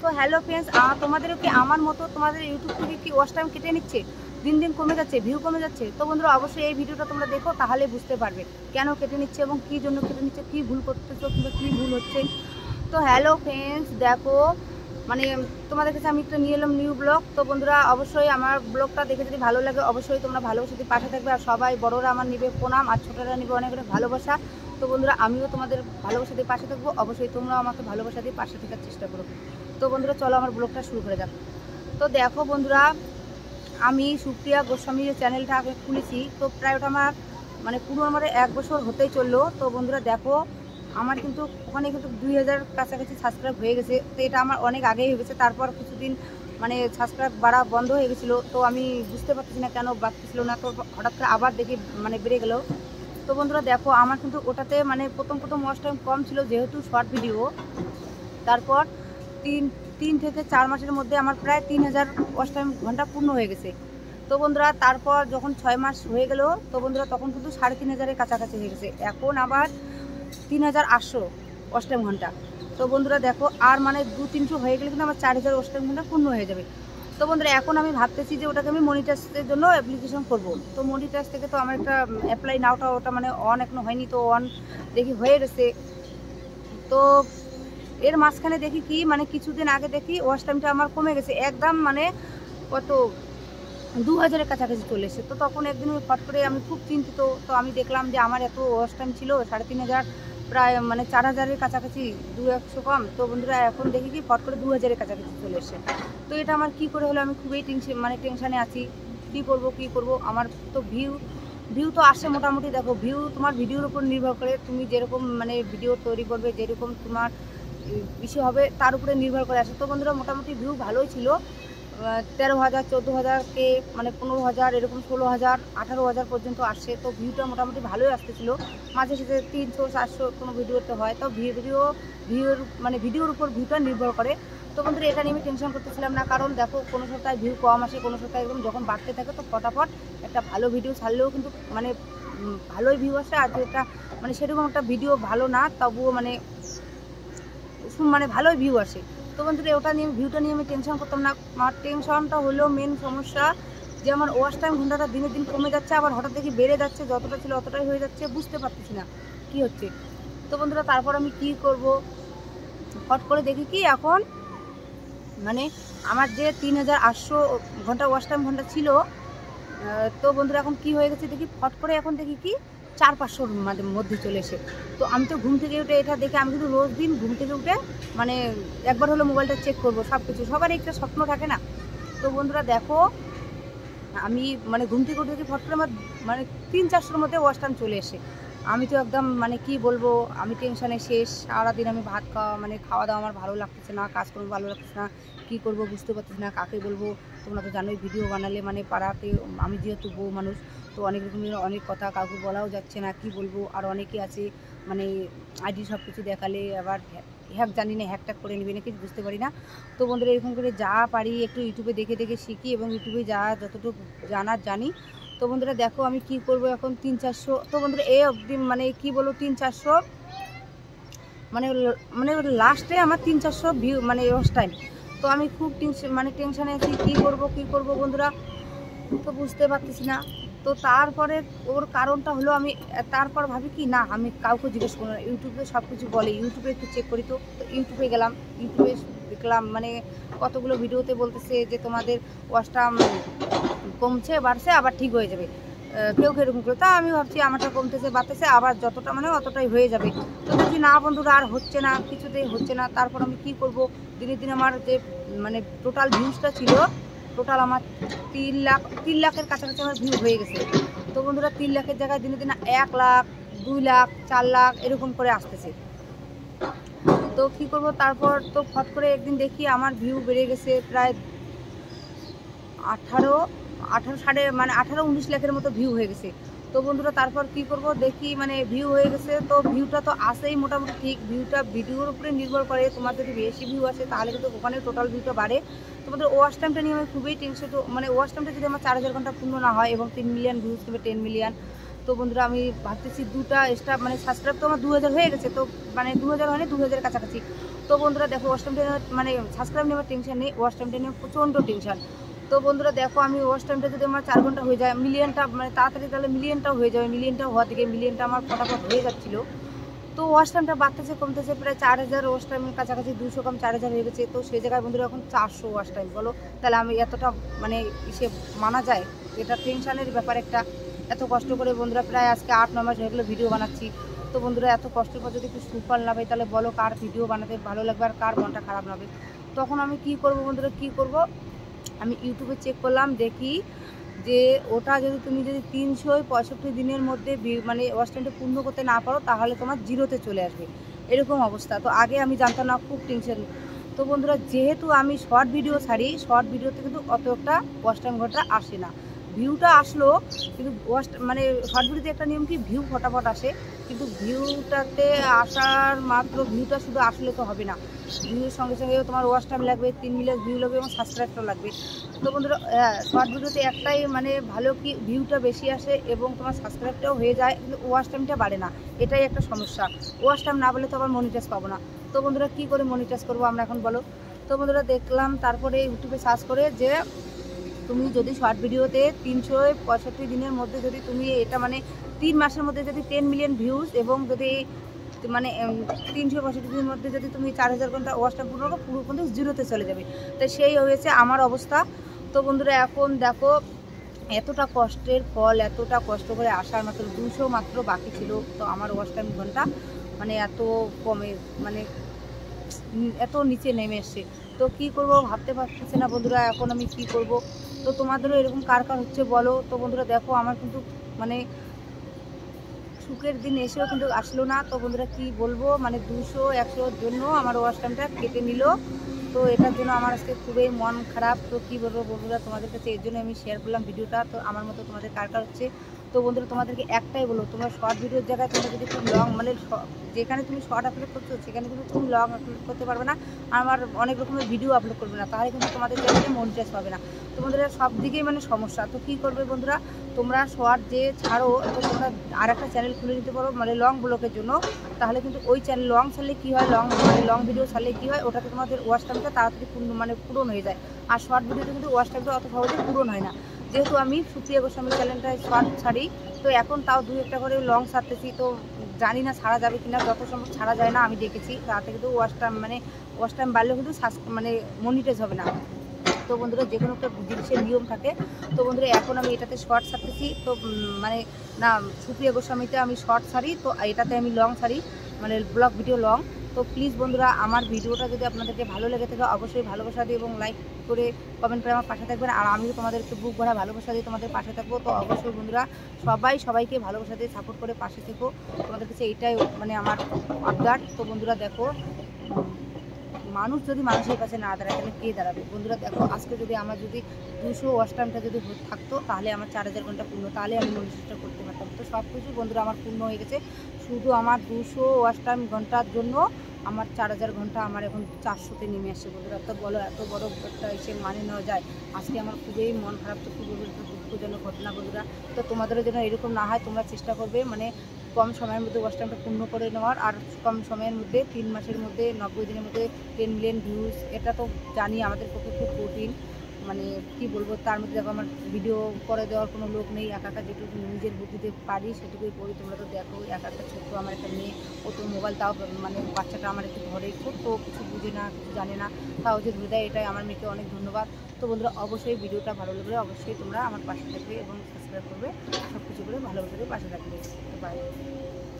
তো hello friends, তোমাদেরও কি আমার মতো তোমাদের ইউটিউব থেকে কি ওয়াচ টাইম কেটে নিচ্ছে, দিন দিন কমে যাচ্ছে, ভিউ কমে যাচ্ছে? তো বন্ধুরা অবশ্যই এই ভিডিওটা তোমরা দেখো, তাহলে বুঝতে পারবে কেন কেটে নিচ্ছে এবং কী জন্য কেটে নিচ্ছে, কী ভুল করতেছো কিংবা কী ভুল হচ্ছে। তো হ্যালো ফ্রেন্ডস, দেখো মানে তোমাদের কাছে আমি একটা নিয়ে এলাম নিউ ব্লগ। তো বন্ধুরা অবশ্যই আমার ব্লগটা দেখে যদি ভালো লাগে অবশ্যই তোমরা ভালোবাসা দিয়ে পাশে থাকবে, আর সবাই বড়রা আমার নিবে প্রণাম আর ছোটরা নিবে অনেক অনেক ভালোবাসা। তো বন্ধুরা আমিও তোমাদের ভালোবাসা দিয়ে পাশে থাকবো, অবশ্যই তোমরাও আমাকে ভালোবাসা দিয়ে পাশে থাকার চেষ্টা করো। তো বন্ধুরা চলো আমার ব্লগটা শুরু করে যাক। তো দেখো বন্ধুরা, আমি সুপ্রিয়া গোস্বামীর চ্যানেলটা আগে খুলেছি, তো প্রায় ওটা আমার মানে পুরো আমার 1 বছর হতেই চললো। তো বন্ধুরা দেখো আমার কিন্তু ওখানে কিন্তু 2000 কাছাকাছি সাবস্ক্রাইব হয়ে গেছে। তো এটা আমার অনেক আগেই হয়ে গেছে, তারপর কিছুদিন মানে সাবস্ক্রাইব বাড়া বন্ধ হয়ে গেছিলো। তো আমি বুঝতে পারতেছি না কেন বাড়তেছিল না, তো হঠাৎ করে আবার দেখি মানে বেড়ে গেলো। তো বন্ধুরা দেখো আমার কিন্তু ওটাতে মানে প্রথম ওয়াচ টাইম কম ছিল যেহেতু শর্ট ভিডিও। তারপর তিন থেকে 4 মাসের মধ্যে আমার প্রায় 3000 ওয়াচ টাইম ঘন্টা পূর্ণ হয়ে গেছে। তো বন্ধুরা তারপর যখন 6 মাস হয়ে গেল, তো বন্ধুরা তখন কিন্তু 3500-এর কাছাকাছি হয়ে গেছে। এখন আবার 3800 ওয়াচ টাইম ঘন্টা। তো বন্ধুরা দেখো আর মানে 2-300 হয়ে গেলে কিন্তু আমার 4000 ওয়াচ টাইম ঘন্টা পূর্ণ হয়ে যাবে। তো বন্ধুরা এখন আমি ভাবতেছি যে ওটাকে আমি মনিটাইজের জন্য অ্যাপ্লিকেশন করব। তো মনিটাইজ থেকে তো আমার একটা অ্যাপ্লাই নাওটা ওটা মানে অন এখনো হয়নি, তো অন দেখি হয়ে গেছে। তো এর মাঝখানে দেখি কি মানে কিছুদিন আগে দেখি ওয়াচ টাইমটা আমার কমে গেছে একদম, মানে কত 2000-এর কাছাকাছি চলে এসেছে। তো তখন একদিন আমি ফট করে আমি খুব চিন্তিত। তো আমি দেখলাম যে আমার এত ওয়াচ টাইম ছিল 3500, প্রায় মানে 4000-এর কাছাকাছি, 200 কম। তো বন্ধুরা এখন দেখি কি ফট করে 2000-এর কাছাকাছি চলে এসেছে। তো এটা আমার কি করে হলো, আমি খুবই টেনশানে আছি, কি করব। আমার তো ভিউ তো আসে মোটামুটি। দেখো ভিউ তোমার ভিডিওর উপর নির্ভর করে, তুমি যেরকম মানে ভিডিও তৈরি করবে, যেরকম তোমার বেশি হবে তার উপরে নির্ভর করে আসে। তো বন্ধুরা মোটামুটি ভিউ ভালোই ছিল, 13,000, 14,000 মানে 15,000, এরকম 16,000, 18,000 পর্যন্ত আসছে। তো ভিউটা মোটামুটি ভালোই আসতেছিল, মাঝে সাঝে 300-400 কোনো ভিডিওতে হয়। তো ভিডিওর উপর ভিউটা নির্ভর করে। তো বন্ধুরা এটা নিয়ে আমি টেনশন করতেছিলাম না, কারণ দেখো কোনো সপ্তাহে ভিউ কম আসে, কোনো সপ্তাহে একদম যখন বাড়তে থাকে তো ফটাফট একটা ভালো ভিডিও ছাড়লেও কিন্তু মানে ভালোই ভিউ আসে। আর যেটা মানে সেরকম একটা ভিডিও ভালো না তবুও মানে ভালোই ভিউ আসে। তো বন্ধুরা ভিউটা নিয়ে আমি টেনশন করতাম না। আমার টেনশনটা হলো মেন সমস্যা যে আমার ওয়াচ টাইম ঘন্টাটা দিনে দিন কমে যাচ্ছে, আবার হঠাৎ দেখি বেড়ে যাচ্ছে, যতটা ছিল অতটাই হয়ে যাচ্ছে, বুঝতে পারতেছি না কি হচ্ছে। তো বন্ধুরা তারপর আমি কি করব, হট করে দেখি কি এখন মানে আমার যে 3800 ঘন্টা ওয়াচ টাইম ঘন্টা ছিল, তো বন্ধুরা এখন কি হয়ে গেছে দেখি ফট করে এখন দেখি কি 400-500-র মধ্যে চলে এসে। তো আমি তো ঘুম থেকে উঠে এটা দেখে আমি কিন্তু রোজ দিন ঘুম থেকে উঠে মানে একবার হলো মোবাইলটা চেক করবো, সব কিছু সবারই একটা স্বপ্ন থাকে না। তো বন্ধুরা দেখো আমি মানে ঘুম থেকে উঠে দেখি ফট করে আমার মানে 300-400-র মধ্যে ওয়াচ টাইম চলে এসে। আমি তো একদম মানে কি বলবো, আমি টেনশানে শেষ। সারাদিন আমি ভাত খাওয়া দাওয়া আমার ভালো লাগতেছে না, কাজকর্ম ভালো লাগতেছে না, কী করবো বুঝতে পারতেছি না, কাকে বলবো। তোমরা তো জানোই ভিডিও বানালে মানে পাড়াতে আমি যেহেতু বউ মানুষ, তো অনেক রকমের অনেক কথা কাউকে বলাও যাচ্ছে না, কি বলবো। আর অনেকে আছে মানে আইডি সব কিছু দেখালে আবার জানি না হ্যাক করে নেবে নাকি বুঝতে পারি না। তো বন্ধুরা এরকম করে যা পারি একটু ইউটিউবে দেখে দেখে শিখি এবং ইউটিউবে যা যতটুকু জানার জানি। তো বন্ধুরা দেখো আমি কি করব এখন 300-400। তো বন্ধুরা এই অবধি মানে কি বলবো 300-400 মানে লাস্টে আমার 300-400 ভিউ মানে ওয়াচ টাইম। তো আমি খুব টেনশানে আছি, কি করব বন্ধুরা, তো বুঝতে পারতেছি না। তো তারপরে ওর কারণটা হলো আমি তারপর ভাবি কি না আমি কাউকে জিজ্ঞেস করবো না, ইউটিউবে সব কিছু বলে, ইউটিউবে একটু চেক করি। তো ইউটিউবে গেলাম, ইউটিউবে দেখলাম মানে কতগুলো ভিডিওতে বলতেছে যে তোমাদের ওয়াচটা কমছে বাড়ছে আবার ঠিক হয়ে যাবে, কেউ এরকম করে। তা আমি ভাবছি আমারটা কমতেছে বাড়তেছে আবার যতটা মানে অতটাই হয়ে যাবে। তো দেখি না বন্ধুরা আর হচ্ছে না, কিছুতেই হচ্ছে না। তারপর আমি কি করব, দিনে দিনে আমার যে মানে টোটাল ভিউজটা ছিল, টোটাল আমার 3 লাখের কাছাকাছি আমার ভিউ হয়ে গেছে। তো বন্ধুরা 3 লাখের জায়গায় দিনে দিনে 1 লাখ, 2 লাখ, 4 লাখ এরকম করে আসতেছে। তো কী করব, তারপর তো ফট করে একদিন দেখি আমার ভিউ বেড়ে গেছে প্রায় 18-19 লাখের মতো ভিউ হয়ে গেছে। তো বন্ধুরা তারপর কি করব দেখি মানে ভিউ হয়ে গেছে, তো ভিউটা তো আসেই মোটামুটি ঠিক। ভিউটা ভিডিওর উপরে নির্ভর করে, তোমার যদি বেশি ভিউ আসে তাহলে কিন্তু ওখানে টোটাল ভিউটা বাড়ে। তোমাদের ওয়াচ টাইমটা নিয়ে আমি খুবই টেনশন। মানে ওয়াচ টাইমটা যদি আমার 4000 ঘন্টা পূর্ণ না হয় এবং 3 মিলিয়ন ভিউজ কিংবা 10 মিলিয়ন, তো বন্ধুরা আমি ভাবতেছি 2টা এক্সট্রা মানে সাবস্ক্রাইব তো আমার 2000 হয়ে গেছে, তো মানে 2000 হয়নি 2000 কাছাকাছি। তো বন্ধুরা দেখো ওয়াচ টাইমটা মানে সাবস্ক্রাইব নেওয়ার টেনশন নেই, ওয়াচ টাইমটা নিয়ে প্রচণ্ড টেনশন। তো বন্ধুরা দেখো আমি ওয়াচ টাইমটা যদি আমার 4 ঘন্টা হয়ে যায়, মিলিয়নটা মানে তাড়াতাড়ি তাহলে মিলিয়নটাও হয়ে যাবে, মিলিয়নটাও হওয়ার দিকে মিলিয়নটা আমার ফটাফট হয়ে যাচ্ছিলো। তো ওয়াচ টাইমটা বাড়তেছে কমতেছে, প্রায় 4000 ওয়াচ টাইমের কাছাকাছি, 200 কম 4000 হয়ে গেছে। তো সেই জায়গায় বন্ধুরা এখন 400 ওয়াচ টাইম, বলো তাহলে আমি এতটা মানে ইসে মানা যায়? এটা টেনশনের ব্যাপার একটা। এত কষ্ট করে বন্ধুরা প্রায় আজকে 8-9 মাস হয়ে গেলো ভিডিও বানাচ্ছি। তো বন্ধুরা এত কষ্টের পর যদি একটু সুফল না পাই তাহলে বলো কার ভিডিও বানাতে ভালো লাগবে আর কার মনটা খারাপ না হবে? তখন আমি কি করব বন্ধুরা, কি করব? আমি ইউটিউবে চেক করলাম, দেখি যে ওটা যদি তুমি যদি 365 দিনের মধ্যে মানে ওয়াচ টাইমটা পূর্ণ করতে না পারো তাহলে তোমার জিরোতে চলে আসবে, এরকম অবস্থা। তো আগে আমি জানতাম না, খুব টেনশন। তো বন্ধুরা যেহেতু আমি শর্ট ভিডিও ছাড়ি, শর্ট ভিডিওতে কিন্তু অত একটা ওয়াচ টাইম ঘন্টা আসে না, ভিউটা আসলো কিন্তু ওয়াচ মানে শর্ট ভিডিওতে একটা নিয়ম কি ভিউ ফটাফট আসে, কিন্তু ভিউটাতে আসার মাত্র ভিউটা শুধু আসলে তো হবে না, ভিউর সঙ্গে সঙ্গে তোমার ওয়াচ টাইম লাগবে, 3 মিলিয়ন ভিউ লাগবে এবং সাবস্ক্রাইবটা লাগবে। তো বন্ধুরা শর্ট ভিডিওতে একটাই মানে ভালো কি ভিউটা বেশি আসে এবং তোমার সাবস্ক্রাইবটাও হয়ে যায়, কিন্তু ওয়াচ টাইমটা বাড়ে না, এটাই একটা সমস্যা। ওয়াচ টাইম না বলে তো আবার মনিটাইজ পাবো না। তো বন্ধুরা কী করে মনিটাইজ করবো আমরা এখন বলো? তো বন্ধুরা দেখলাম তারপরে ইউটিউবে সার্চ করে যে তুমি যদি শর্ট ভিডিওতে 365 দিনের মধ্যে যদি তুমি এটা মানে 3 মাসের মধ্যে যদি 10 মিলিয়ন ভিউজ এবং যদি মানে 365 দিনের মধ্যে যদি তুমি 4000 ঘন্টা ওয়াচ টাইম পুরো কিন্তু জিরোতে চলে যাবে। তো সেই হয়েছে আমার অবস্থা। তো বন্ধুরা এখন দেখো এতটা কষ্টের ফল, এতটা কষ্ট করে আসার মাত্র 200 মাত্র বাকি ছিল, তো আমার ওয়াচ টাইম ঘন্টা মানে এত কমে মানে এত নিচে নেমে এসছে। তো কি করব ভাবতে পারতেছি না বন্ধুরা, এখন আমি কি করব? তো তোমাদেরও এরকম কার কার হচ্ছে বলো। তো বন্ধুরা দেখো আমার কিন্তু মানে সুখের দিন এসেও কিন্তু আসলো না। তো বন্ধুরা কি বলবো, মানে 200-100 জন্য আমার ওয়াচ টাইমটা কেটে নিল। তো এটার জন্য আমার আজকে খুবই মন খারাপ। তো কী বলবো বন্ধুরা তোমাদের কাছে, এর জন্য আমি শেয়ার করলাম ভিডিওটা। তো আমার মতো তোমাদের কার কার হচ্ছে? তো বন্ধুরা তোমাদেরকে একটাই বলো, তোমরা শর্ট ভিডিওর জায়গায় তোমরা যদি খুব লং মানে যেখানে তুমি শর্ট আপলোড করছো সেখানে কিন্তু তুমি লং আপলোড করতে পারবে না, আমার অনেক রকমের ভিডিও আপলোড করবে না, তাহলে কিন্তু তোমাদের চ্যানেলে মনিটাইজ পাবে না। তো বন্ধুরা সব দিকেই মানে সমস্যা। তো কী করবে বন্ধুরা, তোমরা শর্ট যে ছাড়ো তো তোমরা আর একটা চ্যানেল খুলে নিতে পারো মানে লং ব্লকের জন্য। তাহলে কিন্তু ওই চ্যানেল লং ছাড়লে কী হয়, লং ভিডিও ছাড়লে কী হয়, ওটাতে তোমাদের ওয়াচ টাইমটা তাড়াতাড়ি পূরণ হয়ে যায়। আর শর্ট ভিডিওতে কিন্তু ওয়াচ টাইমটা অত সহজে পূরণ হয় না। যেহেতু আমি সুপ্রিয়া গোস্বামীর চ্যানেলটায় শর্ট ছাড়ি, তো এখন তাও 2-1টা করে লং ছাড়তেছি। তো জানি না ছাড়া যাবে কিনা, যত সম্ভব ছাড়া যায় না আমি দেখেছি, তাতে কিন্তু ওয়াচ টাইম বাড়লেও কিন্তু মানে মনিটাইজ হবে না। তো বন্ধুরা যে কোনো একটা জিনিসের নিয়ম থাকে। তো বন্ধুরা এখন আমি এটাতে শর্ট ছাড়তেছি, তো মানে না সুপ্রিয়া গোস্বামীতে আমি শর্ট ছাড়ি, তো এটাতে আমি লং ছাড়ি মানে ব্লগ ভিডিও লং। তো প্লিজ বন্ধুরা আমার ভিডিওটা যদি আপনাদেরকে ভালো লেগে থাকে অবশ্যই ভালোবাসা দিয়ে এবং লাইক করে কমেন্ট করে আমার পাশে থাকবেন, আর আমিও তোমাদেরকে বুক ভরা ভালোবাসা দিয়ে তোমাদের পাশে থাকবো। তো অবশ্যই বন্ধুরা সবাইকে ভালোবাসা দিয়ে সাপোর্ট করে পাশে থেকো, তোমাদের কাছে এইটাই মানে আমার আবদার। তো বন্ধুরা দেখো মানুষ যদি মানুষের কাছে না দাঁড়ায় তাহলে কে দাঁড়াবে? বন্ধুরা দেখো আজকে যদি আমার যদি 200 ওয়াচ টাইমটা যদি থাকতো তাহলে আমার 4000 ঘন্টা পূর্ণ, তাহলে আমি মনিটাইজটা করতে পারতাম। তো সব কিছু বন্ধুরা আমার পূর্ণ হয়ে গেছে, শুধু আমার 200 ওয়াচ টাইম ঘন্টার জন্য আমার 4000 ঘন্টা আমার এখন 400-তে নেমে আসছে। বন্ধুরা তো বলো এত বড় একটা এসে মানে নেওয়া যায়? আজকে আমার খুবই মন খারাপ। তো কী বলবো, একটা দুঃখজনক ঘটনা বন্ধুরা। তো তোমাদেরও যেন এরকম না হয়, তোমরা চেষ্টা করবে মানে কম সময়ের মধ্যে ওয়াচ টাইমটা পূর্ণ করে নেওয়ার, আর কম সময়ের মধ্যে 3 মাসের মধ্যে 90 দিনের মধ্যে 10 মিলিয়ন ভিউজ। এটা তো জানি আমাদের পক্ষে খুব কঠিন, মানে কি বলবো। তার মধ্যে দেখো আমার ভিডিও করে দেওয়ার কোনো লোক নেই, একা যেটুকু নিজের বুদ্ধিতে পারি সেটুকুই করি। তোমরা তো দেখো একটা ছোট্ট আমার একটা মেয়ে, ও তো মোবাইল তাও মানে বাচ্চাটা আমার একটু ঘরে ছোট্ট, কিছু বুঝে না কিছু জানে না, তাও যে ধরে দেয়, এটাই আমার মেয়েকে অনেক ধন্যবাদ। তো বন্ধুরা অবশ্যই ভিডিওটা ভালো লাগলে অবশ্যই তোমরা আমার পাশে থাকবে এবং সাবস্ক্রাইব করবে, সব কিছু করে ভালোভাবে পাশে থাকবে। বাই।